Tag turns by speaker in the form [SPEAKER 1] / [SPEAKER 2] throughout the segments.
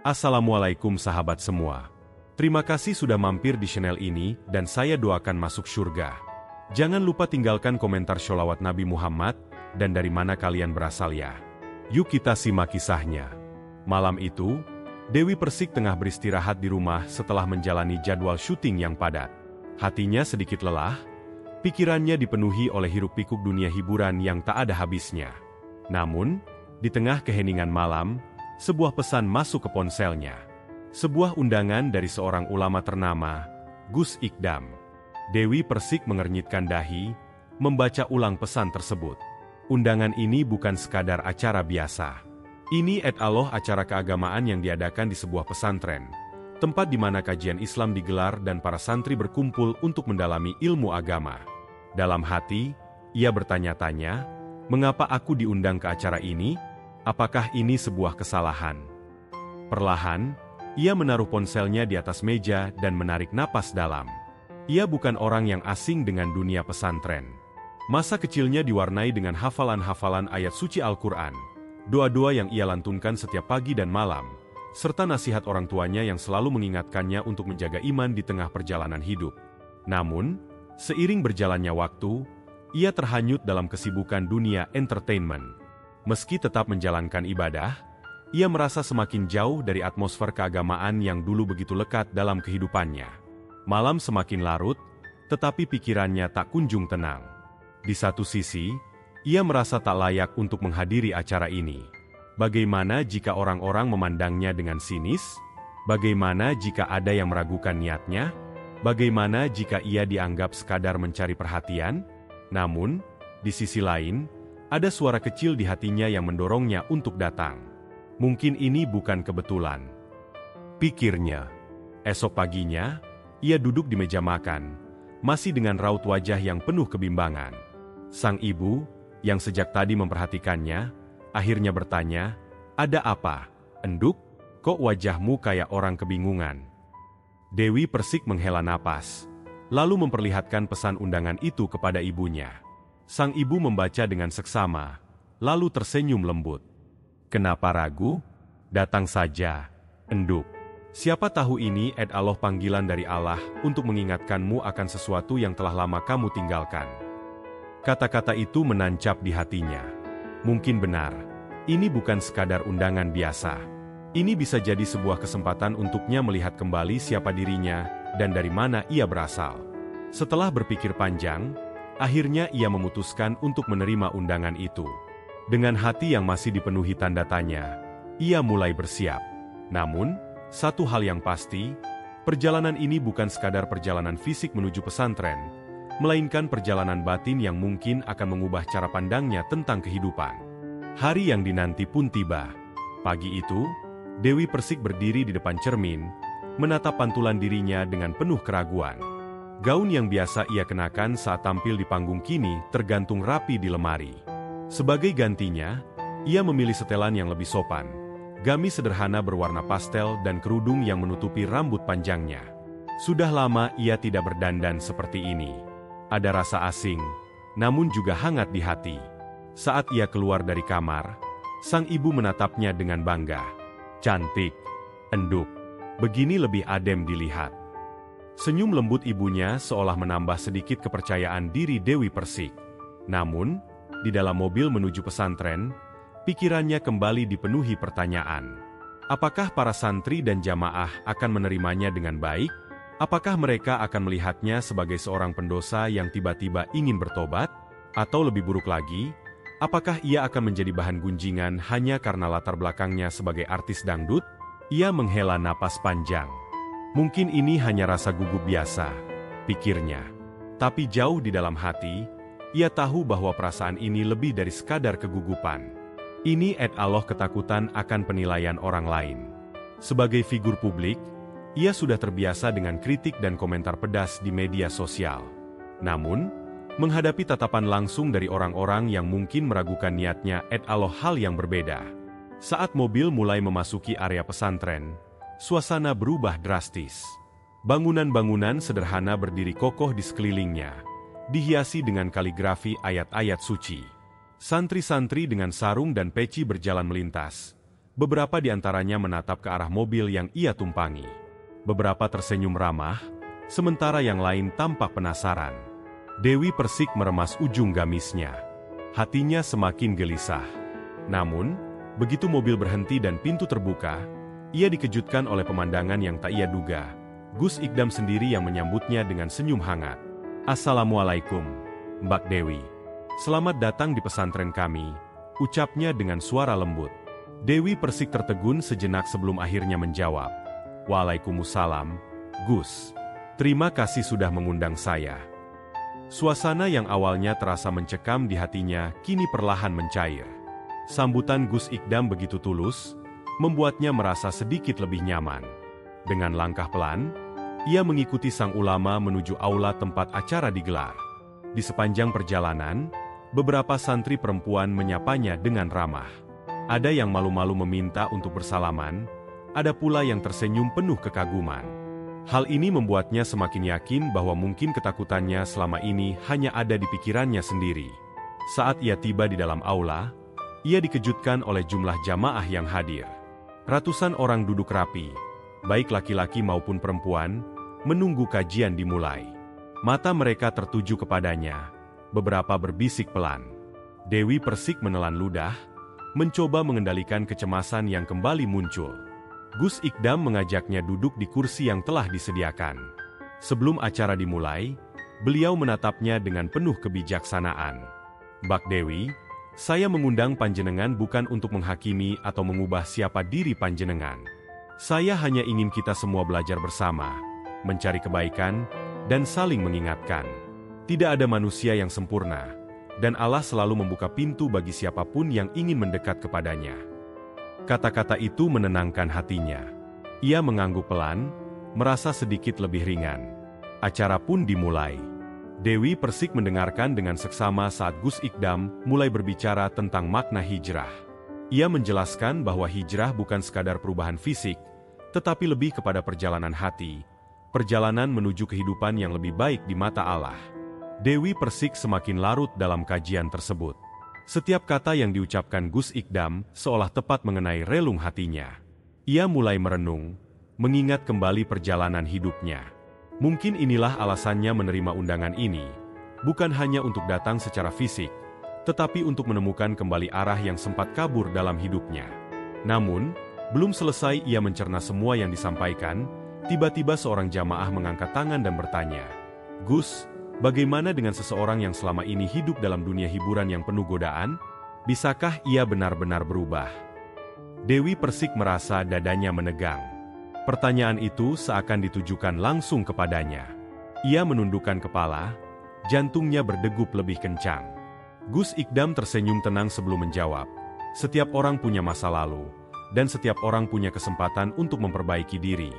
[SPEAKER 1] Assalamualaikum sahabat semua. Terima kasih sudah mampir di channel ini dan saya doakan masuk surga. Jangan lupa tinggalkan komentar sholawat Nabi Muhammad dan dari mana kalian berasal ya. Yuk kita simak kisahnya. Malam itu, Dewi Persik tengah beristirahat di rumah setelah menjalani jadwal syuting yang padat. Hatinya sedikit lelah, pikirannya dipenuhi oleh hiruk-pikuk dunia hiburan yang tak ada habisnya. Namun, di tengah keheningan malam, sebuah pesan masuk ke ponselnya. Sebuah undangan dari seorang ulama ternama, Gus Ikdam. Dewi Persik mengernyitkan dahi, membaca ulang pesan tersebut. Undangan ini bukan sekadar acara biasa. Ini acara keagamaan yang diadakan di sebuah pesantren, tempat di mana kajian Islam digelar dan para santri berkumpul untuk mendalami ilmu agama. Dalam hati, ia bertanya-tanya, mengapa aku diundang ke acara ini? Apakah ini sebuah kesalahan? Perlahan, ia menaruh ponselnya di atas meja dan menarik napas dalam. Ia bukan orang yang asing dengan dunia pesantren. Masa kecilnya diwarnai dengan hafalan-hafalan ayat suci Al-Quran, doa-doa yang ia lantunkan setiap pagi dan malam, serta nasihat orang tuanya yang selalu mengingatkannya untuk menjaga iman di tengah perjalanan hidup. Namun, seiring berjalannya waktu, ia terhanyut dalam kesibukan dunia entertainment. Meski tetap menjalankan ibadah, ia merasa semakin jauh dari atmosfer keagamaan yang dulu begitu lekat dalam kehidupannya. Malam semakin larut, tetapi pikirannya tak kunjung tenang. Di satu sisi, ia merasa tak layak untuk menghadiri acara ini. Bagaimana jika orang-orang memandangnya dengan sinis? Bagaimana jika ada yang meragukan niatnya? Bagaimana jika ia dianggap sekadar mencari perhatian? Namun, di sisi lain, ada suara kecil di hatinya yang mendorongnya untuk datang. Mungkin ini bukan kebetulan, pikirnya. Esok paginya, ia duduk di meja makan, masih dengan raut wajah yang penuh kebimbangan. Sang ibu, yang sejak tadi memperhatikannya, akhirnya bertanya, "Ada apa, Enduk? Kok wajahmu kayak orang kebingungan?" Dewi Persik menghela napas, lalu memperlihatkan pesan undangan itu kepada ibunya. Sang ibu membaca dengan seksama, lalu tersenyum lembut. "Kenapa ragu? Datang saja, Enduk. Siapa tahu ini Allah panggilan dari Allah untuk mengingatkanmu akan sesuatu yang telah lama kamu tinggalkan." Kata-kata itu menancap di hatinya. Mungkin benar, ini bukan sekadar undangan biasa. Ini bisa jadi sebuah kesempatan untuknya melihat kembali siapa dirinya dan dari mana ia berasal. Setelah berpikir panjang, akhirnya ia memutuskan untuk menerima undangan itu. Dengan hati yang masih dipenuhi tanda tanya, ia mulai bersiap. Namun, satu hal yang pasti, perjalanan ini bukan sekadar perjalanan fisik menuju pesantren, melainkan perjalanan batin yang mungkin akan mengubah cara pandangnya tentang kehidupan. Hari yang dinanti pun tiba. Pagi itu, Dewi Persik berdiri di depan cermin, menatap pantulan dirinya dengan penuh keraguan. Gaun yang biasa ia kenakan saat tampil di panggung kini tergantung rapi di lemari. Sebagai gantinya, ia memilih setelan yang lebih sopan, gamis sederhana berwarna pastel dan kerudung yang menutupi rambut panjangnya. Sudah lama ia tidak berdandan seperti ini. Ada rasa asing, namun juga hangat di hati. Saat ia keluar dari kamar, sang ibu menatapnya dengan bangga. "Cantik, Enduk. Begini lebih adem dilihat." Senyum lembut ibunya seolah menambah sedikit kepercayaan diri Dewi Persik. Namun, di dalam mobil menuju pesantren, pikirannya kembali dipenuhi pertanyaan. Apakah para santri dan jamaah akan menerimanya dengan baik? Apakah mereka akan melihatnya sebagai seorang pendosa yang tiba-tiba ingin bertobat? Atau lebih buruk lagi, apakah ia akan menjadi bahan gunjingan hanya karena latar belakangnya sebagai artis dangdut? Ia menghela napas panjang. Mungkin ini hanya rasa gugup biasa, pikirnya. Tapi jauh di dalam hati, ia tahu bahwa perasaan ini lebih dari sekadar kegugupan. Ini Allah ketakutan akan penilaian orang lain. Sebagai figur publik, ia sudah terbiasa dengan kritik dan komentar pedas di media sosial. Namun, menghadapi tatapan langsung dari orang-orang yang mungkin meragukan niatnya Allah hal yang berbeda. Saat mobil mulai memasuki area pesantren, suasana berubah drastis. Bangunan-bangunan sederhana berdiri kokoh di sekelilingnya, dihiasi dengan kaligrafi ayat-ayat suci. Santri-santri dengan sarung dan peci berjalan melintas, Beberapa di antaranya menatap ke arah mobil yang ia tumpangi. Beberapa tersenyum ramah, sementara yang lain tampak penasaran. Dewi Persik meremas ujung gamisnya. Hatinya semakin gelisah. Namun, begitu mobil berhenti dan pintu terbuka, ia dikejutkan oleh pemandangan yang tak ia duga. Gus Ikdam sendiri yang menyambutnya dengan senyum hangat. "Assalamualaikum, Mbak Dewi. Selamat datang di pesantren kami," ucapnya dengan suara lembut. Dewi Persik tertegun sejenak sebelum akhirnya menjawab, "Waalaikumsalam, Gus. Terima kasih sudah mengundang saya." Suasana yang awalnya terasa mencekam di hatinya kini perlahan mencair. Sambutan Gus Ikdam begitu tulus, membuatnya merasa sedikit lebih nyaman. Dengan langkah pelan, ia mengikuti sang ulama menuju aula tempat acara digelar. Di sepanjang perjalanan, beberapa santri perempuan menyapanya dengan ramah. Ada yang malu-malu meminta untuk bersalaman, ada pula yang tersenyum penuh kekaguman. Hal ini membuatnya semakin yakin bahwa mungkin ketakutannya selama ini hanya ada di pikirannya sendiri. Saat ia tiba di dalam aula, ia dikejutkan oleh jumlah jamaah yang hadir. Ratusan orang duduk rapi, baik laki-laki maupun perempuan, menunggu kajian dimulai. Mata mereka tertuju kepadanya, beberapa berbisik pelan. Dewi Persik menelan ludah, mencoba mengendalikan kecemasan yang kembali muncul. Gus Ikdam mengajaknya duduk di kursi yang telah disediakan. Sebelum acara dimulai, beliau menatapnya dengan penuh kebijaksanaan. "Mbak Dewi, saya mengundang panjenengan bukan untuk menghakimi atau mengubah siapa diri panjenengan. Saya hanya ingin kita semua belajar bersama, mencari kebaikan, dan saling mengingatkan. Tidak ada manusia yang sempurna, dan Allah selalu membuka pintu bagi siapapun yang ingin mendekat kepadanya." Kata-kata itu menenangkan hatinya. Ia mengangguk pelan, merasa sedikit lebih ringan. Acara pun dimulai. Dewi Persik mendengarkan dengan seksama saat Gus Ikdam mulai berbicara tentang makna hijrah. Ia menjelaskan bahwa hijrah bukan sekadar perubahan fisik, tetapi lebih kepada perjalanan hati, perjalanan menuju kehidupan yang lebih baik di mata Allah. Dewi Persik semakin larut dalam kajian tersebut. Setiap kata yang diucapkan Gus Ikdam seolah tepat mengenai relung hatinya. Ia mulai merenung, mengingat kembali perjalanan hidupnya. Mungkin inilah alasannya menerima undangan ini, bukan hanya untuk datang secara fisik, tetapi untuk menemukan kembali arah yang sempat kabur dalam hidupnya. Namun, belum selesai ia mencerna semua yang disampaikan, tiba-tiba seorang jamaah mengangkat tangan dan bertanya, "Gus, bagaimana dengan seseorang yang selama ini hidup dalam dunia hiburan yang penuh godaan? Bisakah ia benar-benar berubah?" Dewi Persik merasa dadanya menegang. Pertanyaan itu seakan ditujukan langsung kepadanya. Ia menundukkan kepala, jantungnya berdegup lebih kencang. Gus Ikdam tersenyum tenang sebelum menjawab, "Setiap orang punya masa lalu, dan setiap orang punya kesempatan untuk memperbaiki diri.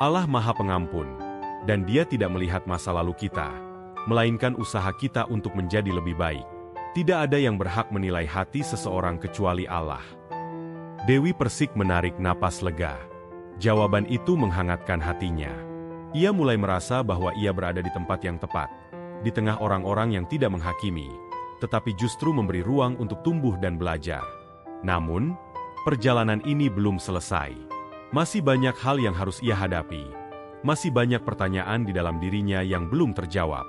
[SPEAKER 1] Allah Maha Pengampun, dan Dia tidak melihat masa lalu kita, melainkan usaha kita untuk menjadi lebih baik. Tidak ada yang berhak menilai hati seseorang kecuali Allah." Dewi Persik menarik napas lega. Jawaban itu menghangatkan hatinya. Ia mulai merasa bahwa ia berada di tempat yang tepat, di tengah orang-orang yang tidak menghakimi, tetapi justru memberi ruang untuk tumbuh dan belajar. Namun, perjalanan ini belum selesai. Masih banyak hal yang harus ia hadapi. Masih banyak pertanyaan di dalam dirinya yang belum terjawab.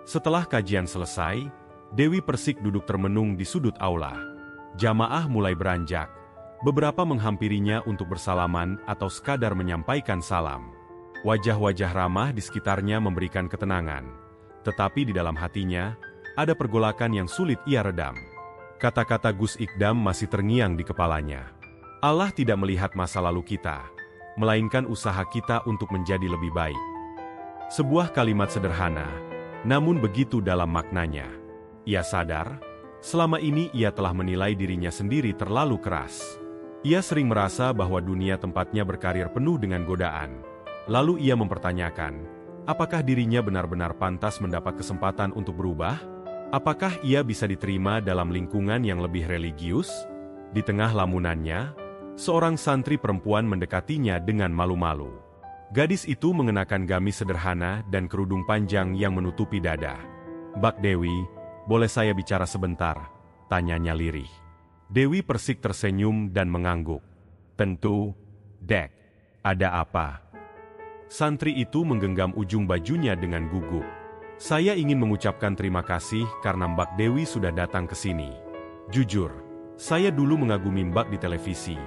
[SPEAKER 1] Setelah kajian selesai, Dewi Persik duduk termenung di sudut aula. Jamaah mulai beranjak. Beberapa menghampirinya untuk bersalaman atau sekadar menyampaikan salam. Wajah-wajah ramah di sekitarnya memberikan ketenangan. Tetapi di dalam hatinya, ada pergolakan yang sulit ia redam. Kata-kata Gus Ikdam masih terngiang di kepalanya. Allah tidak melihat masa lalu kita, melainkan usaha kita untuk menjadi lebih baik. Sebuah kalimat sederhana, namun begitu dalam maknanya. Ia sadar, selama ini ia telah menilai dirinya sendiri terlalu keras. Ia sering merasa bahwa dunia tempatnya berkarir penuh dengan godaan. Lalu ia mempertanyakan, apakah dirinya benar-benar pantas mendapat kesempatan untuk berubah? Apakah ia bisa diterima dalam lingkungan yang lebih religius? Di tengah lamunannya, seorang santri perempuan mendekatinya dengan malu-malu. Gadis itu mengenakan gamis sederhana dan kerudung panjang yang menutupi dada. "Mbak Dewi, boleh saya bicara sebentar?" tanyanya lirih. Dewi Persik tersenyum dan mengangguk. Tentu, Dek. Ada apa? Santri itu menggenggam ujung bajunya dengan gugup. Saya ingin mengucapkan terima kasih karena Mbak Dewi sudah datang ke sini. Jujur, saya dulu mengagumi Mbak di televisi,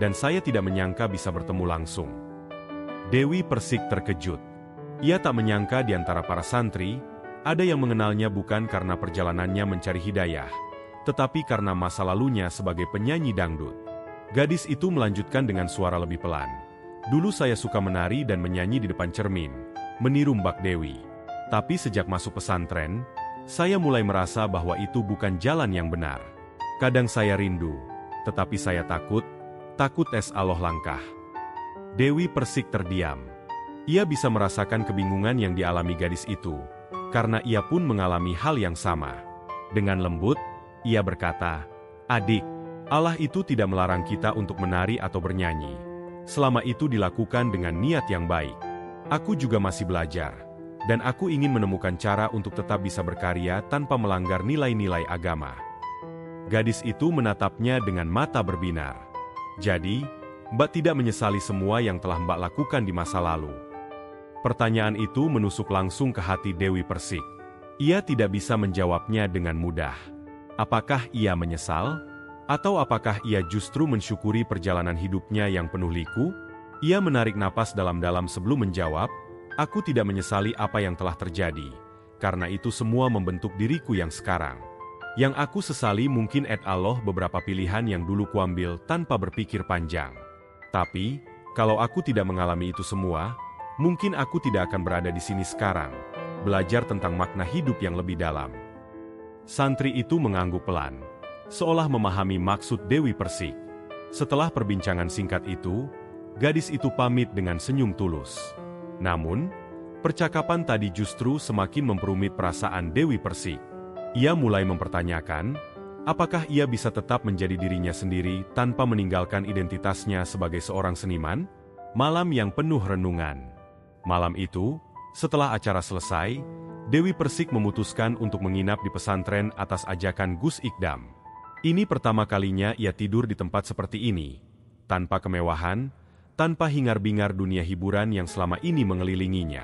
[SPEAKER 1] dan saya tidak menyangka bisa bertemu langsung. Dewi Persik terkejut. Ia tak menyangka di antara para santri, ada yang mengenalnya bukan karena perjalanannya mencari hidayah, tetapi karena masa lalunya sebagai penyanyi dangdut. Gadis itu melanjutkan dengan suara lebih pelan. Dulu saya suka menari dan menyanyi di depan cermin, meniru Mbak Dewi. Tapi sejak masuk pesantren, saya mulai merasa bahwa itu bukan jalan yang benar. Kadang saya rindu, tetapi saya takut Allah langkah. Dewi Persik terdiam. Ia bisa merasakan kebingungan yang dialami gadis itu, karena ia pun mengalami hal yang sama. Dengan lembut, ia berkata, "Adik, Allah itu tidak melarang kita untuk menari atau bernyanyi, selama itu dilakukan dengan niat yang baik. Aku juga masih belajar, dan aku ingin menemukan cara untuk tetap bisa berkarya tanpa melanggar nilai-nilai agama." Gadis itu menatapnya dengan mata berbinar. "Jadi, Mbak tidak menyesali semua yang telah Mbak lakukan di masa lalu?" Pertanyaan itu menusuk langsung ke hati Dewi Persik. Ia tidak bisa menjawabnya dengan mudah. Apakah ia menyesal? Atau apakah ia justru mensyukuri perjalanan hidupnya yang penuh liku? Ia menarik napas dalam-dalam sebelum menjawab, "Aku tidak menyesali apa yang telah terjadi, karena itu semua membentuk diriku yang sekarang. Yang aku sesali mungkin Allah beberapa pilihan yang dulu kuambil tanpa berpikir panjang. Tapi, kalau aku tidak mengalami itu semua, mungkin aku tidak akan berada di sini sekarang, belajar tentang makna hidup yang lebih dalam." Santri itu mengangguk pelan, seolah memahami maksud Dewi Persik. Setelah perbincangan singkat itu, gadis itu pamit dengan senyum tulus. Namun, percakapan tadi justru semakin memperumit perasaan Dewi Persik. Ia mulai mempertanyakan, apakah ia bisa tetap menjadi dirinya sendiri tanpa meninggalkan identitasnya sebagai seorang seniman? Malam yang penuh renungan. Malam itu, setelah acara selesai, Dewi Persik memutuskan untuk menginap di pesantren atas ajakan Gus Ikdam. Ini pertama kalinya ia tidur di tempat seperti ini, tanpa kemewahan, tanpa hingar-bingar dunia hiburan yang selama ini mengelilinginya.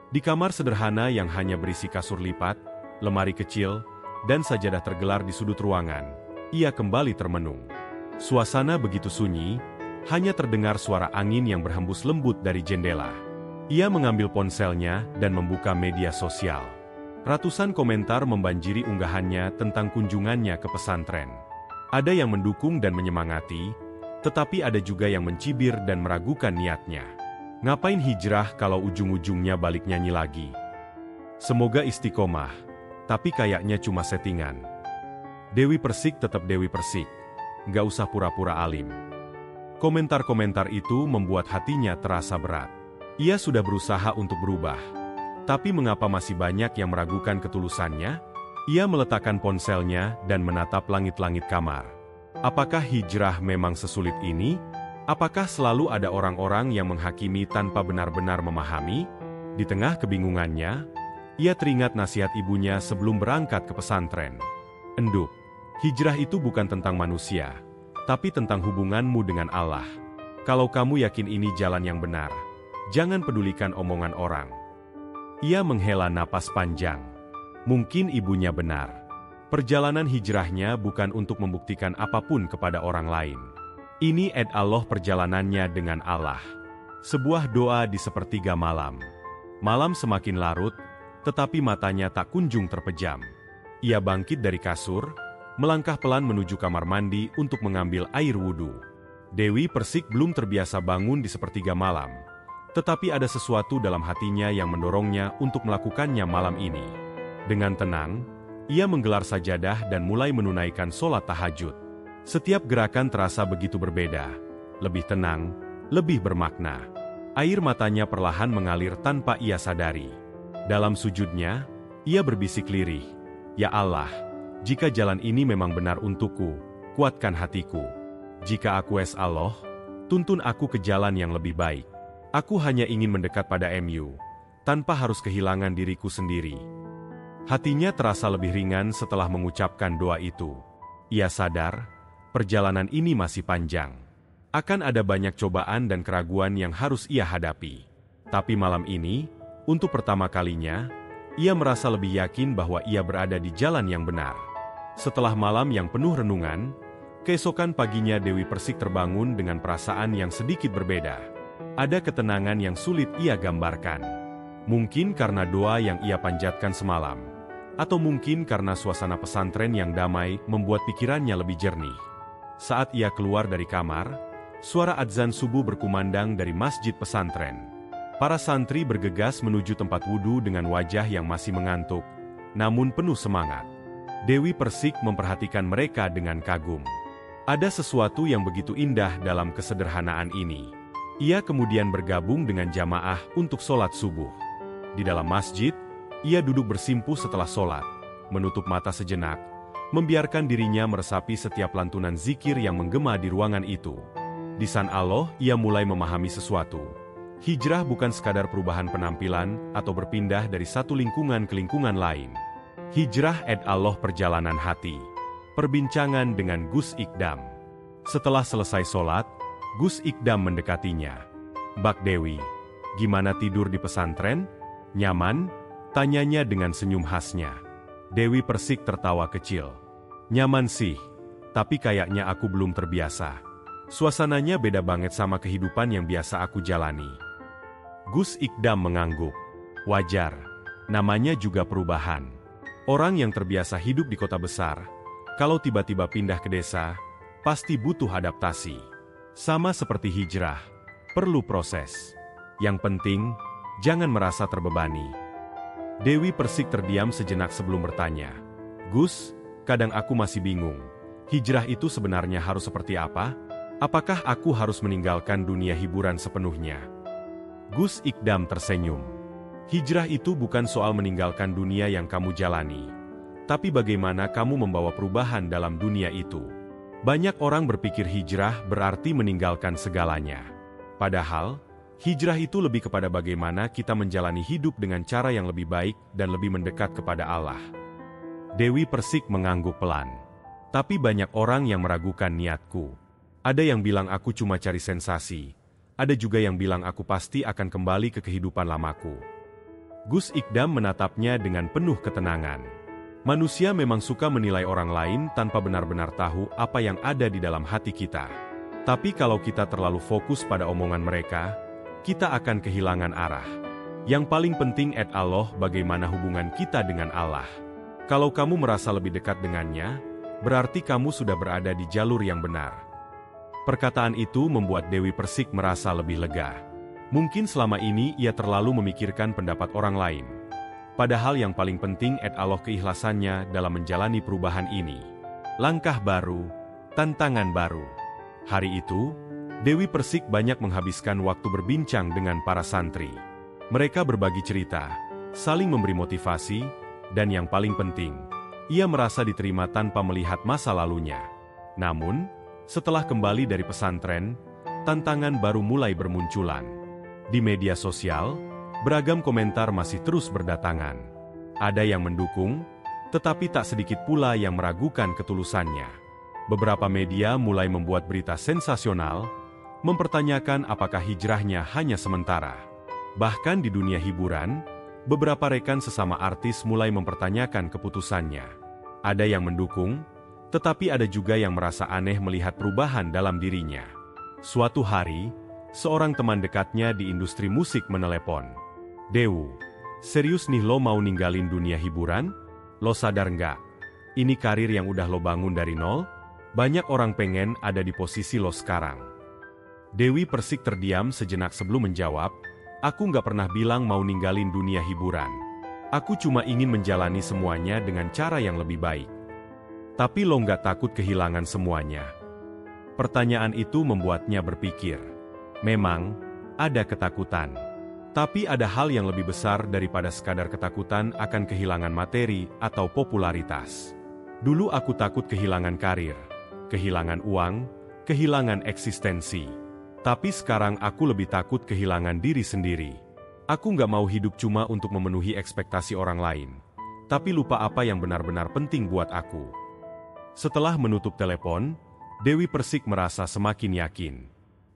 [SPEAKER 1] Di kamar sederhana yang hanya berisi kasur lipat, lemari kecil, dan sajadah tergelar di sudut ruangan, ia kembali termenung. Suasana begitu sunyi, hanya terdengar suara angin yang berhembus lembut dari jendela. Ia mengambil ponselnya dan membuka media sosial. Ratusan komentar membanjiri unggahannya tentang kunjungannya ke pesantren. Ada yang mendukung dan menyemangati, tetapi ada juga yang mencibir dan meragukan niatnya. Ngapain hijrah kalau ujung-ujungnya balik nyanyi lagi? Semoga istiqomah, tapi kayaknya cuma settingan. Dewi Persik tetap Dewi Persik, nggak usah pura-pura alim. Komentar-komentar itu membuat hatinya terasa berat. Ia sudah berusaha untuk berubah, tapi mengapa masih banyak yang meragukan ketulusannya? Ia meletakkan ponselnya dan menatap langit-langit kamar. Apakah hijrah memang sesulit ini? Apakah selalu ada orang-orang yang menghakimi tanpa benar-benar memahami? Di tengah kebingungannya, ia teringat nasihat ibunya sebelum berangkat ke pesantren. "Enduk, hijrah itu bukan tentang manusia, tapi tentang hubunganmu dengan Allah. Kalau kamu yakin ini jalan yang benar, jangan pedulikan omongan orang." Ia menghela napas panjang. Mungkin ibunya benar. Perjalanan hijrahnya bukan untuk membuktikan apapun kepada orang lain. Ini Allah perjalanannya dengan Allah. Sebuah doa di sepertiga malam. Malam semakin larut, tetapi matanya tak kunjung terpejam. Ia bangkit dari kasur, melangkah pelan menuju kamar mandi untuk mengambil air wudhu. Dewi Persik belum terbiasa bangun di sepertiga malam, tetapi ada sesuatu dalam hatinya yang mendorongnya untuk melakukannya malam ini. Dengan tenang, ia menggelar sajadah dan mulai menunaikan sholat tahajud. Setiap gerakan terasa begitu berbeda, lebih tenang, lebih bermakna. Air matanya perlahan mengalir tanpa ia sadari. Dalam sujudnya, ia berbisik lirih, "Ya Allah, jika jalan ini memang benar untukku, kuatkan hatiku. Jika aku Allah, tuntun aku ke jalan yang lebih baik. Aku hanya ingin mendekat pada MU, tanpa harus kehilangan diriku sendiri." Hatinya terasa lebih ringan setelah mengucapkan doa itu. Ia sadar, perjalanan ini masih panjang. Akan ada banyak cobaan dan keraguan yang harus ia hadapi. Tapi malam ini, untuk pertama kalinya, ia merasa lebih yakin bahwa ia berada di jalan yang benar. Setelah malam yang penuh renungan, keesokan paginya Dewi Persik terbangun dengan perasaan yang sedikit berbeda. Ada ketenangan yang sulit ia gambarkan. Mungkin karena doa yang ia panjatkan semalam, atau mungkin karena suasana pesantren yang damai membuat pikirannya lebih jernih. Saat ia keluar dari kamar, suara adzan subuh berkumandang dari masjid pesantren. Para santri bergegas menuju tempat wudhu dengan wajah yang masih mengantuk, namun penuh semangat. Dewi Persik memperhatikan mereka dengan kagum. Ada sesuatu yang begitu indah dalam kesederhanaan ini. Ia kemudian bergabung dengan jamaah untuk sholat subuh. Di dalam masjid, ia duduk bersimpuh setelah sholat, menutup mata sejenak, membiarkan dirinya meresapi setiap lantunan zikir yang menggema di ruangan itu. Di San Allah, ia mulai memahami sesuatu. Hijrah bukan sekadar perubahan penampilan atau berpindah dari satu lingkungan ke lingkungan lain. Hijrah adalah perjalanan hati. Perbincangan dengan Gus Ikdam. Setelah selesai sholat, Gus Ikdam mendekatinya. "Bak Dewi, gimana tidur di pesantren? Nyaman?" tanyanya dengan senyum khasnya. Dewi Persik tertawa kecil. "Nyaman sih, tapi kayaknya aku belum terbiasa. Suasananya beda banget sama kehidupan yang biasa aku jalani." Gus Ikdam mengangguk. "Wajar, namanya juga perubahan. Orang yang terbiasa hidup di kota besar, kalau tiba-tiba pindah ke desa, pasti butuh adaptasi. Sama seperti hijrah, perlu proses. Yang penting, jangan merasa terbebani." Dewi Persik terdiam sejenak sebelum bertanya. "Gus, kadang aku masih bingung. Hijrah itu sebenarnya harus seperti apa? Apakah aku harus meninggalkan dunia hiburan sepenuhnya?" Gus Ikdam tersenyum. "Hijrah itu bukan soal meninggalkan dunia yang kamu jalani, tapi bagaimana kamu membawa perubahan dalam dunia itu. Banyak orang berpikir hijrah berarti meninggalkan segalanya. Padahal, hijrah itu lebih kepada bagaimana kita menjalani hidup dengan cara yang lebih baik dan lebih mendekat kepada Allah." Dewi Persik mengangguk pelan. "Tapi banyak orang yang meragukan niatku. Ada yang bilang aku cuma cari sensasi. Ada juga yang bilang aku pasti akan kembali ke kehidupan lamaku." Gus Ikdam menatapnya dengan penuh ketenangan. Manusia memang suka menilai orang lain tanpa benar-benar tahu apa yang ada di dalam hati kita. Tapi kalau kita terlalu fokus pada omongan mereka, kita akan kehilangan arah. Yang paling penting adalah bagaimana hubungan kita dengan Allah. Kalau kamu merasa lebih dekat dengannya, berarti kamu sudah berada di jalur yang benar. Perkataan itu membuat Dewi Persik merasa lebih lega. Mungkin selama ini ia terlalu memikirkan pendapat orang lain. Padahal yang paling penting adalah keikhlasannya dalam menjalani perubahan ini. Langkah baru, tantangan baru. Hari itu, Dewi Persik banyak menghabiskan waktu berbincang dengan para santri. Mereka berbagi cerita, saling memberi motivasi, dan yang paling penting, ia merasa diterima tanpa melihat masa lalunya. Namun, setelah kembali dari pesantren, tantangan baru mulai bermunculan. Di media sosial, beragam komentar masih terus berdatangan. Ada yang mendukung, tetapi tak sedikit pula yang meragukan ketulusannya. Beberapa media mulai membuat berita sensasional, mempertanyakan apakah hijrahnya hanya sementara. Bahkan di dunia hiburan, beberapa rekan sesama artis mulai mempertanyakan keputusannya. Ada yang mendukung, tetapi ada juga yang merasa aneh melihat perubahan dalam dirinya. Suatu hari, seorang teman dekatnya di industri musik menelepon. "Dewu, serius nih lo mau ninggalin dunia hiburan? Lo sadar nggak? Ini karir yang udah lo bangun dari nol? Banyak orang pengen ada di posisi lo sekarang." Dewi Persik terdiam sejenak sebelum menjawab, "Aku nggak pernah bilang mau ninggalin dunia hiburan. Aku cuma ingin menjalani semuanya dengan cara yang lebih baik." "Tapi lo nggak takut kehilangan semuanya?" Pertanyaan itu membuatnya berpikir. Memang, ada ketakutan. Tapi ada hal yang lebih besar daripada sekadar ketakutan akan kehilangan materi atau popularitas. Dulu aku takut kehilangan karir, kehilangan uang, kehilangan eksistensi. Tapi sekarang aku lebih takut kehilangan diri sendiri. Aku nggak mau hidup cuma untuk memenuhi ekspektasi orang lain, tapi lupa apa yang benar-benar penting buat aku. Setelah menutup telepon, Dewi Persik merasa semakin yakin.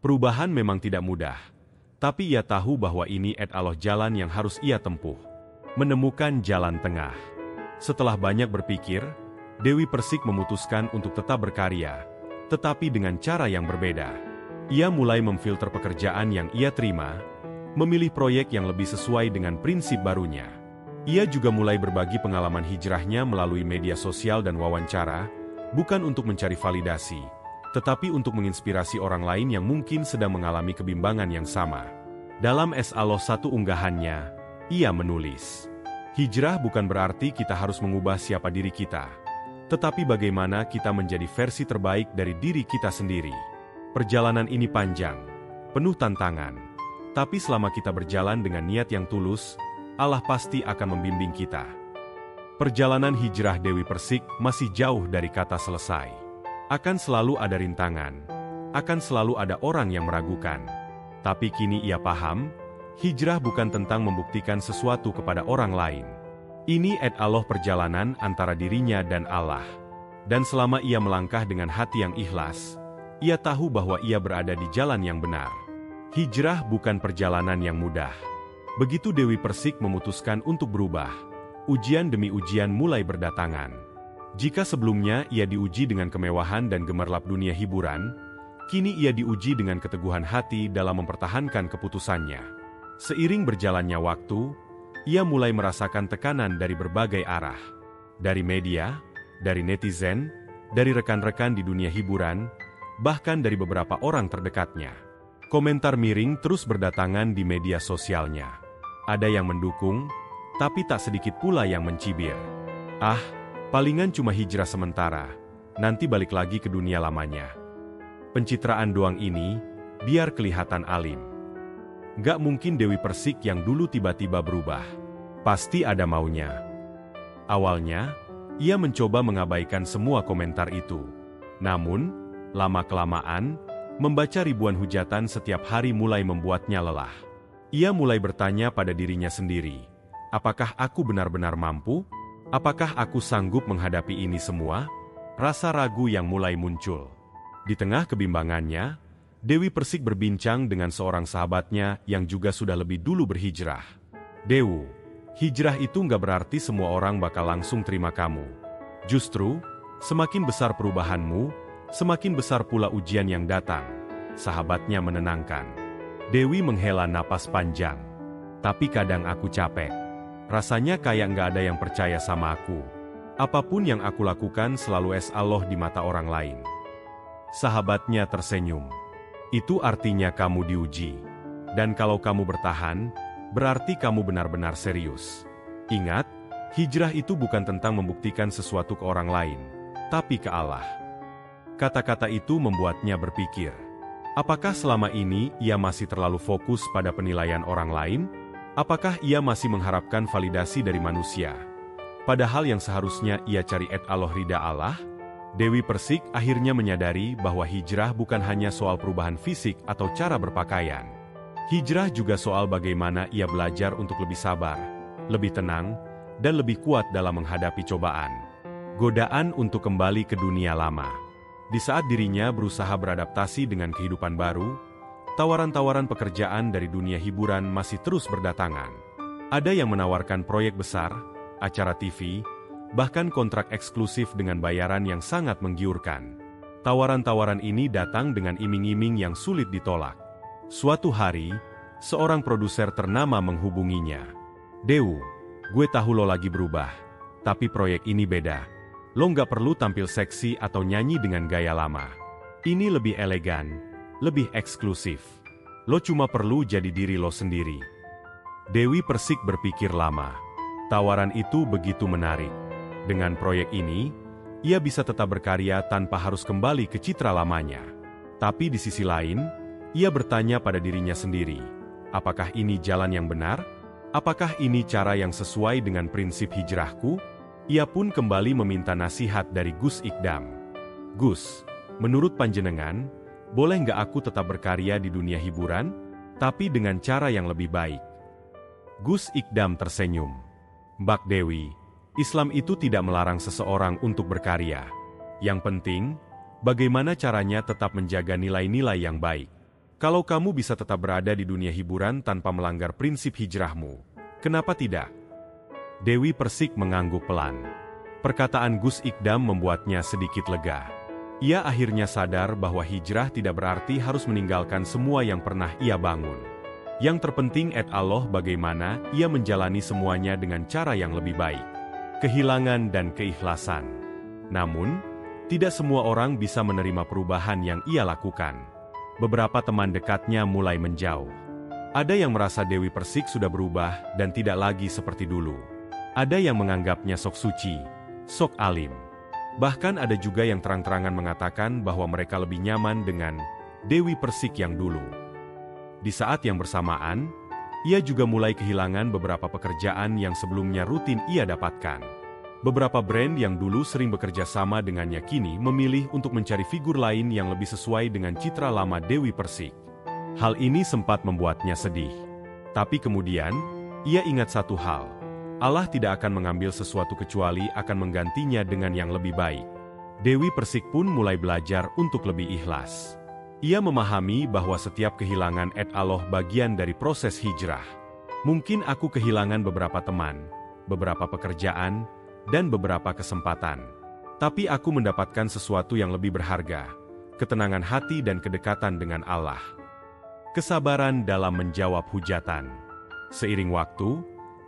[SPEAKER 1] Perubahan memang tidak mudah, tapi ia tahu bahwa ini adalah jalan yang harus ia tempuh. Menemukan jalan tengah. Setelah banyak berpikir, Dewi Persik memutuskan untuk tetap berkarya, tetapi dengan cara yang berbeda. Ia mulai memfilter pekerjaan yang ia terima, memilih proyek yang lebih sesuai dengan prinsip barunya. Ia juga mulai berbagi pengalaman hijrahnya melalui media sosial dan wawancara, bukan untuk mencari validasi, tetapi untuk menginspirasi orang lain yang mungkin sedang mengalami kebimbangan yang sama. Dalam Salah satu unggahannya, ia menulis, "Hijrah bukan berarti kita harus mengubah siapa diri kita, tetapi bagaimana kita menjadi versi terbaik dari diri kita sendiri. Perjalanan ini panjang, penuh tantangan, tapi selama kita berjalan dengan niat yang tulus, Allah pasti akan membimbing kita." Perjalanan hijrah Dewi Persik masih jauh dari kata selesai. Akan selalu ada rintangan, akan selalu ada orang yang meragukan. Tapi kini ia paham, hijrah bukan tentang membuktikan sesuatu kepada orang lain. Ini adalah perjalanan antara dirinya dan Allah. Dan selama ia melangkah dengan hati yang ikhlas, ia tahu bahwa ia berada di jalan yang benar. Hijrah bukan perjalanan yang mudah. Begitu Dewi Persik memutuskan untuk berubah, ujian demi ujian mulai berdatangan. Jika sebelumnya ia diuji dengan kemewahan dan gemerlap dunia hiburan, kini ia diuji dengan keteguhan hati dalam mempertahankan keputusannya. Seiring berjalannya waktu, ia mulai merasakan tekanan dari berbagai arah. Dari media, dari netizen, dari rekan-rekan di dunia hiburan, bahkan dari beberapa orang terdekatnya. Komentar miring terus berdatangan di media sosialnya. Ada yang mendukung, tapi tak sedikit pula yang mencibir. Palingan cuma hijrah sementara, nanti balik lagi ke dunia lamanya. Pencitraan doang ini, biar kelihatan alim. Gak mungkin Dewi Persik yang dulu tiba-tiba berubah. Pasti ada maunya. Awalnya, ia mencoba mengabaikan semua komentar itu. Namun, lama-kelamaan, membaca ribuan hujatan setiap hari mulai membuatnya lelah. Ia mulai bertanya pada dirinya sendiri, apakah aku benar-benar mampu? Apakah aku sanggup menghadapi ini semua? Rasa ragu yang mulai muncul. Di tengah kebimbangannya, Dewi Persik berbincang dengan seorang sahabatnya yang juga sudah lebih dulu berhijrah. "Dewu, hijrah itu nggak berarti semua orang bakal langsung terima kamu. Justru, semakin besar perubahanmu, semakin besar pula ujian yang datang," sahabatnya menenangkan. Dewi menghela napas panjang. "Tapi kadang aku capek. Rasanya kayak nggak ada yang percaya sama aku. Apapun yang aku lakukan selalu Allah di mata orang lain." Sahabatnya tersenyum. "Itu artinya kamu diuji. Dan kalau kamu bertahan, berarti kamu benar-benar serius. Ingat, hijrah itu bukan tentang membuktikan sesuatu ke orang lain, tapi ke Allah." Kata-kata itu membuatnya berpikir, apakah selama ini ia masih terlalu fokus pada penilaian orang lain? Apakah ia masih mengharapkan validasi dari manusia? Padahal yang seharusnya ia cari ridha Allah? Dewi Persik akhirnya menyadari bahwa hijrah bukan hanya soal perubahan fisik atau cara berpakaian. Hijrah juga soal bagaimana ia belajar untuk lebih sabar, lebih tenang, dan lebih kuat dalam menghadapi cobaan. Godaan untuk kembali ke dunia lama. Di saat dirinya berusaha beradaptasi dengan kehidupan baru, tawaran-tawaran pekerjaan dari dunia hiburan masih terus berdatangan. Ada yang menawarkan proyek besar, acara TV, bahkan kontrak eksklusif dengan bayaran yang sangat menggiurkan. Tawaran-tawaran ini datang dengan iming-iming yang sulit ditolak. Suatu hari, seorang produser ternama menghubunginya. "Dewu, gue tahu lo lagi berubah, tapi proyek ini beda. Lo nggak perlu tampil seksi atau nyanyi dengan gaya lama. Ini lebih elegan, lebih eksklusif. Lo cuma perlu jadi diri lo sendiri." Dewi Persik berpikir lama. Tawaran itu begitu menarik. Dengan proyek ini, ia bisa tetap berkarya tanpa harus kembali ke citra lamanya. Tapi di sisi lain, ia bertanya pada dirinya sendiri, apakah ini jalan yang benar? Apakah ini cara yang sesuai dengan prinsip hijrahku? Ia pun kembali meminta nasihat dari Gus Ikdam. "Gus, menurut panjenengan, boleh nggak aku tetap berkarya di dunia hiburan, tapi dengan cara yang lebih baik?" Gus Ikdam tersenyum. "Mbak Dewi, Islam itu tidak melarang seseorang untuk berkarya. Yang penting, bagaimana caranya tetap menjaga nilai-nilai yang baik. Kalau kamu bisa tetap berada di dunia hiburan tanpa melanggar prinsip hijrahmu, kenapa tidak? Dewi Persik mengangguk pelan. Perkataan Gus Ikdam membuatnya sedikit lega. Ia akhirnya sadar bahwa hijrah tidak berarti harus meninggalkan semua yang pernah ia bangun. Yang terpenting Allah bagaimana ia menjalani semuanya dengan cara yang lebih baik. Kehilangan dan keikhlasan. Namun, tidak semua orang bisa menerima perubahan yang ia lakukan. Beberapa teman dekatnya mulai menjauh. Ada yang merasa Dewi Persik sudah berubah dan tidak lagi seperti dulu. Ada yang menganggapnya sok suci, sok alim. Bahkan ada juga yang terang-terangan mengatakan bahwa mereka lebih nyaman dengan Dewi Persik yang dulu. Di saat yang bersamaan, ia juga mulai kehilangan beberapa pekerjaan yang sebelumnya rutin ia dapatkan. Beberapa brand yang dulu sering bekerja sama dengannya kini memilih untuk mencari figur lain yang lebih sesuai dengan citra lama Dewi Persik. Hal ini sempat membuatnya sedih. Tapi kemudian, ia ingat satu hal. Allah tidak akan mengambil sesuatu kecuali akan menggantinya dengan yang lebih baik. Dewi Persik pun mulai belajar untuk lebih ikhlas. Ia memahami bahwa setiap kehilangan Allah bagian dari proses hijrah. Mungkin aku kehilangan beberapa teman, beberapa pekerjaan, dan beberapa kesempatan. Tapi aku mendapatkan sesuatu yang lebih berharga, ketenangan hati dan kedekatan dengan Allah. Kesabaran dalam menjawab hujatan. Seiring waktu,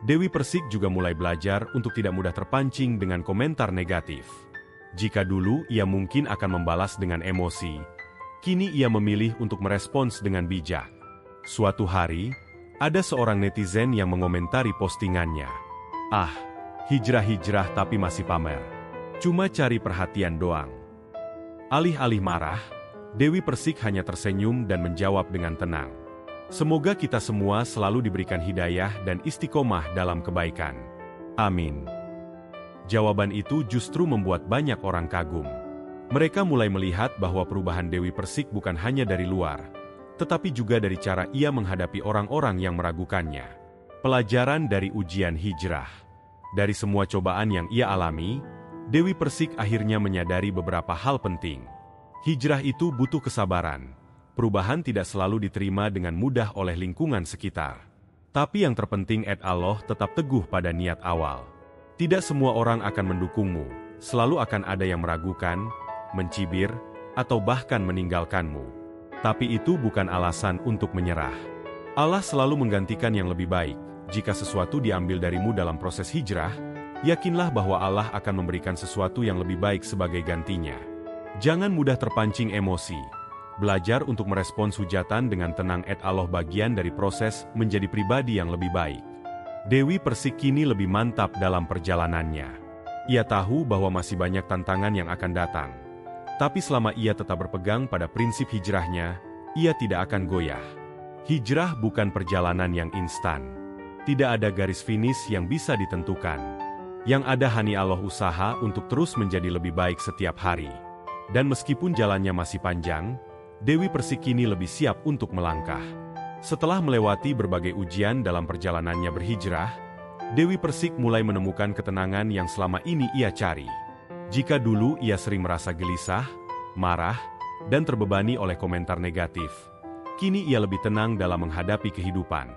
[SPEAKER 1] Dewi Persik juga mulai belajar untuk tidak mudah terpancing dengan komentar negatif. Jika dulu ia mungkin akan membalas dengan emosi, kini ia memilih untuk merespons dengan bijak. Suatu hari, ada seorang netizen yang mengomentari postingannya. "Ah, hijrah-hijrah tapi masih pamer. Cuma cari perhatian doang." Alih-alih marah, Dewi Persik hanya tersenyum dan menjawab dengan tenang. "Semoga kita semua selalu diberikan hidayah dan istiqomah dalam kebaikan. Amin." Jawaban itu justru membuat banyak orang kagum. Mereka mulai melihat bahwa perubahan Dewi Persik bukan hanya dari luar, tetapi juga dari cara ia menghadapi orang-orang yang meragukannya. Pelajaran dari ujian hijrah. Dari semua cobaan yang ia alami, Dewi Persik akhirnya menyadari beberapa hal penting. Hijrah itu butuh kesabaran. Perubahan tidak selalu diterima dengan mudah oleh lingkungan sekitar. Tapi yang terpenting Allah tetap teguh pada niat awal. Tidak semua orang akan mendukungmu, selalu akan ada yang meragukan, mencibir, atau bahkan meninggalkanmu. Tapi itu bukan alasan untuk menyerah. Allah selalu menggantikan yang lebih baik. Jika sesuatu diambil darimu dalam proses hijrah, yakinlah bahwa Allah akan memberikan sesuatu yang lebih baik sebagai gantinya. Jangan mudah terpancing emosi. Belajar untuk merespons hujatan dengan tenang Allah bagian dari proses menjadi pribadi yang lebih baik. Dewi Persik kini lebih mantap dalam perjalanannya. Ia tahu bahwa masih banyak tantangan yang akan datang. Tapi selama ia tetap berpegang pada prinsip hijrahnya, ia tidak akan goyah. Hijrah bukan perjalanan yang instan. Tidak ada garis finish yang bisa ditentukan. Yang ada hanya Allah usaha untuk terus menjadi lebih baik setiap hari. Dan meskipun jalannya masih panjang, Dewi Persik kini lebih siap untuk melangkah. Setelah melewati berbagai ujian dalam perjalanannya berhijrah, Dewi Persik mulai menemukan ketenangan yang selama ini ia cari. Jika dulu ia sering merasa gelisah, marah, dan terbebani oleh komentar negatif, kini ia lebih tenang dalam menghadapi kehidupan.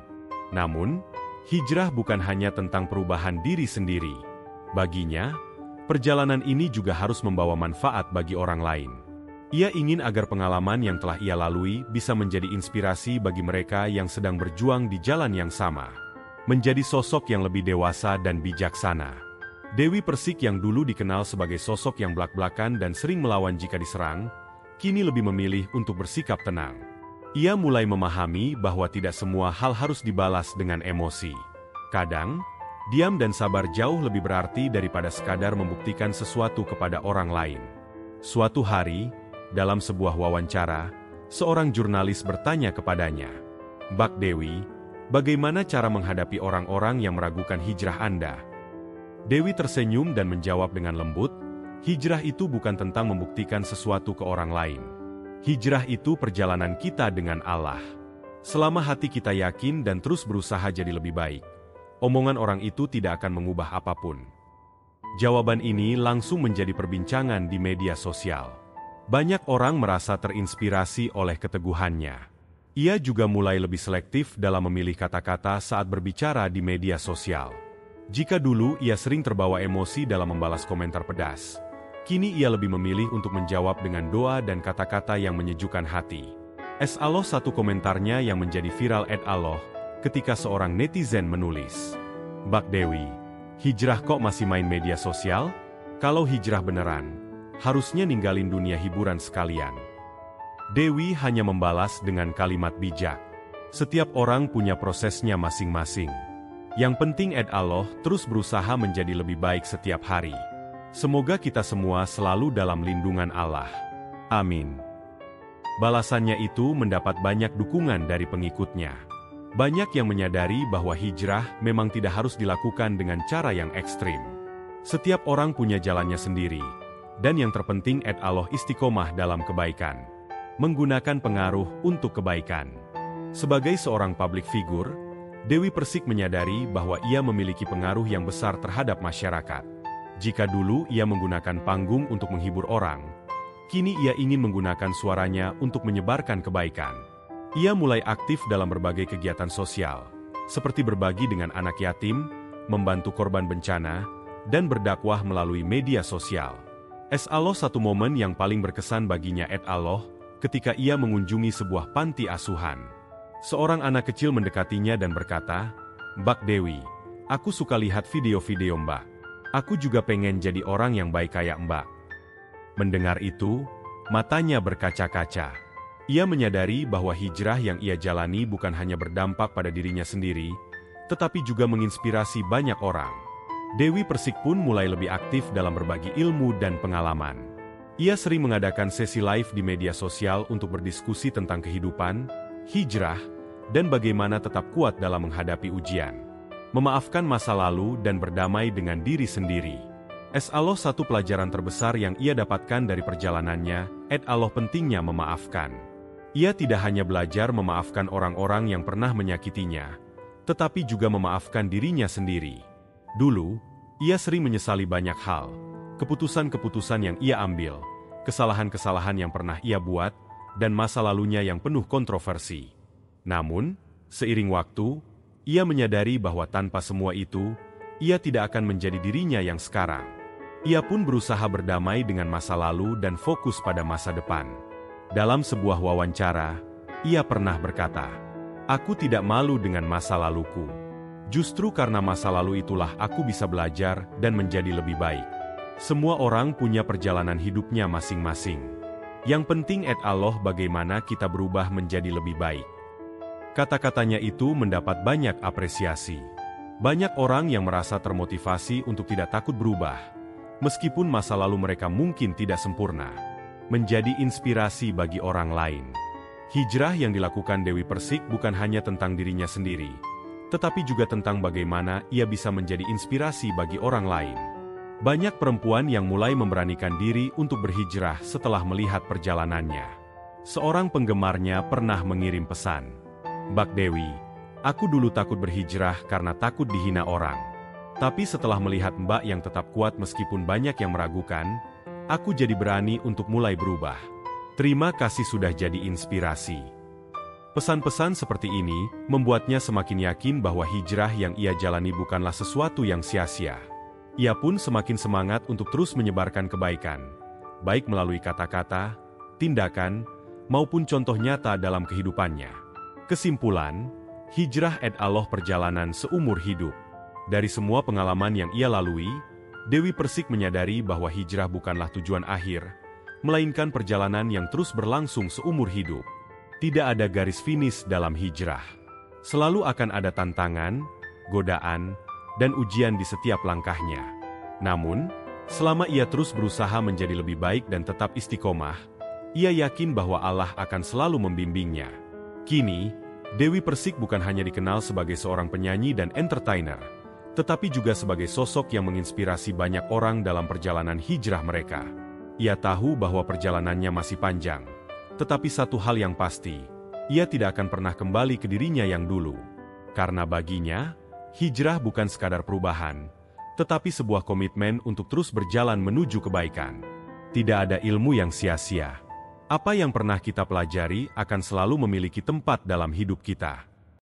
[SPEAKER 1] Namun, hijrah bukan hanya tentang perubahan diri sendiri. Baginya, perjalanan ini juga harus membawa manfaat bagi orang lain. Ia ingin agar pengalaman yang telah ia lalui bisa menjadi inspirasi bagi mereka yang sedang berjuang di jalan yang sama. Menjadi sosok yang lebih dewasa dan bijaksana. Dewi Persik yang dulu dikenal sebagai sosok yang blak-blakan dan sering melawan jika diserang, kini lebih memilih untuk bersikap tenang. Ia mulai memahami bahwa tidak semua hal harus dibalas dengan emosi. Kadang, diam dan sabar jauh lebih berarti daripada sekadar membuktikan sesuatu kepada orang lain. Suatu hari, dalam sebuah wawancara, seorang jurnalis bertanya kepadanya, "Mbak Dewi, bagaimana cara menghadapi orang-orang yang meragukan hijrah Anda?" Dewi tersenyum dan menjawab dengan lembut, "Hijrah itu bukan tentang membuktikan sesuatu ke orang lain. Hijrah itu perjalanan kita dengan Allah. Selama hati kita yakin dan terus berusaha jadi lebih baik, omongan orang itu tidak akan mengubah apapun." Jawaban ini langsung menjadi perbincangan di media sosial. Banyak orang merasa terinspirasi oleh keteguhannya. Ia juga mulai lebih selektif dalam memilih kata-kata saat berbicara di media sosial. Jika dulu ia sering terbawa emosi dalam membalas komentar pedas, kini ia lebih memilih untuk menjawab dengan doa dan kata-kata yang menyejukkan hati. Allah satu komentarnya yang menjadi viral @Allah ketika seorang netizen menulis, "Mbak Dewi, hijrah kok masih main media sosial? Kalau hijrah beneran, harusnya ninggalin dunia hiburan sekalian." Dewi hanya membalas dengan kalimat bijak. Setiap orang punya prosesnya masing-masing. Yang penting Allah terus berusaha menjadi lebih baik setiap hari. Semoga kita semua selalu dalam lindungan Allah. Amin. Balasannya itu mendapat banyak dukungan dari pengikutnya. Banyak yang menyadari bahwa hijrah memang tidak harus dilakukan dengan cara yang ekstrim. Setiap orang punya jalannya sendiri, dan yang terpenting Allah istiqomah dalam kebaikan. Menggunakan pengaruh untuk kebaikan. Sebagai seorang public figure, Dewi Persik menyadari bahwa ia memiliki pengaruh yang besar terhadap masyarakat. Jika dulu ia menggunakan panggung untuk menghibur orang, kini ia ingin menggunakan suaranya untuk menyebarkan kebaikan. Ia mulai aktif dalam berbagai kegiatan sosial, seperti berbagi dengan anak yatim, membantu korban bencana, dan berdakwah melalui media sosial. Allah satu momen yang paling berkesan baginya Allah, ketika ia mengunjungi sebuah panti asuhan. Seorang anak kecil mendekatinya dan berkata, "Mbak Dewi, aku suka lihat video-video Mbak. Aku juga pengen jadi orang yang baik kayak Mbak." Mendengar itu, matanya berkaca-kaca. Ia menyadari bahwa hijrah yang ia jalani bukan hanya berdampak pada dirinya sendiri, tetapi juga menginspirasi banyak orang. Dewi Persik pun mulai lebih aktif dalam berbagi ilmu dan pengalaman. Ia sering mengadakan sesi live di media sosial untuk berdiskusi tentang kehidupan, hijrah, dan bagaimana tetap kuat dalam menghadapi ujian. Memaafkan masa lalu dan berdamai dengan diri sendiri. Allah satu pelajaran terbesar yang ia dapatkan dari perjalanannya, Allah pentingnya memaafkan. Ia tidak hanya belajar memaafkan orang-orang yang pernah menyakitinya, tetapi juga memaafkan dirinya sendiri. Dulu, ia sering menyesali banyak hal, keputusan-keputusan yang ia ambil, kesalahan-kesalahan yang pernah ia buat, dan masa lalunya yang penuh kontroversi. Namun, seiring waktu, ia menyadari bahwa tanpa semua itu, ia tidak akan menjadi dirinya yang sekarang. Ia pun berusaha berdamai dengan masa lalu dan fokus pada masa depan. Dalam sebuah wawancara, ia pernah berkata, "Aku tidak malu dengan masa laluku. Justru karena masa lalu itulah aku bisa belajar dan menjadi lebih baik." Semua orang punya perjalanan hidupnya masing-masing. Yang penting Allah bagaimana kita berubah menjadi lebih baik. Kata-katanya itu mendapat banyak apresiasi. Banyak orang yang merasa termotivasi untuk tidak takut berubah, meskipun masa lalu mereka mungkin tidak sempurna, menjadi inspirasi bagi orang lain. Hijrah yang dilakukan Dewi Persik bukan hanya tentang dirinya sendiri, tetapi juga tentang bagaimana ia bisa menjadi inspirasi bagi orang lain. Banyak perempuan yang mulai memberanikan diri untuk berhijrah setelah melihat perjalanannya. Seorang penggemarnya pernah mengirim pesan, "Mbak Dewi, aku dulu takut berhijrah karena takut dihina orang. Tapi setelah melihat Mbak yang tetap kuat meskipun banyak yang meragukan, aku jadi berani untuk mulai berubah. Terima kasih sudah jadi inspirasi." Pesan-pesan seperti ini membuatnya semakin yakin bahwa hijrah yang ia jalani bukanlah sesuatu yang sia-sia. Ia pun semakin semangat untuk terus menyebarkan kebaikan, baik melalui kata-kata, tindakan, maupun contoh nyata dalam kehidupannya. Kesimpulan, hijrah Allah perjalanan seumur hidup. Dari semua pengalaman yang ia lalui, Dewi Persik menyadari bahwa hijrah bukanlah tujuan akhir, melainkan perjalanan yang terus berlangsung seumur hidup. Tidak ada garis finish dalam hijrah. Selalu akan ada tantangan, godaan, dan ujian di setiap langkahnya. Namun, selama ia terus berusaha menjadi lebih baik dan tetap istiqomah, ia yakin bahwa Allah akan selalu membimbingnya. Kini, Dewi Persik bukan hanya dikenal sebagai seorang penyanyi dan entertainer, tetapi juga sebagai sosok yang menginspirasi banyak orang dalam perjalanan hijrah mereka. Ia tahu bahwa perjalanannya masih panjang, tetapi satu hal yang pasti, ia tidak akan pernah kembali ke dirinya yang dulu. Karena baginya, hijrah bukan sekadar perubahan, tetapi sebuah komitmen untuk terus berjalan menuju kebaikan. Tidak ada ilmu yang sia-sia. Apa yang pernah kita pelajari akan selalu memiliki tempat dalam hidup kita.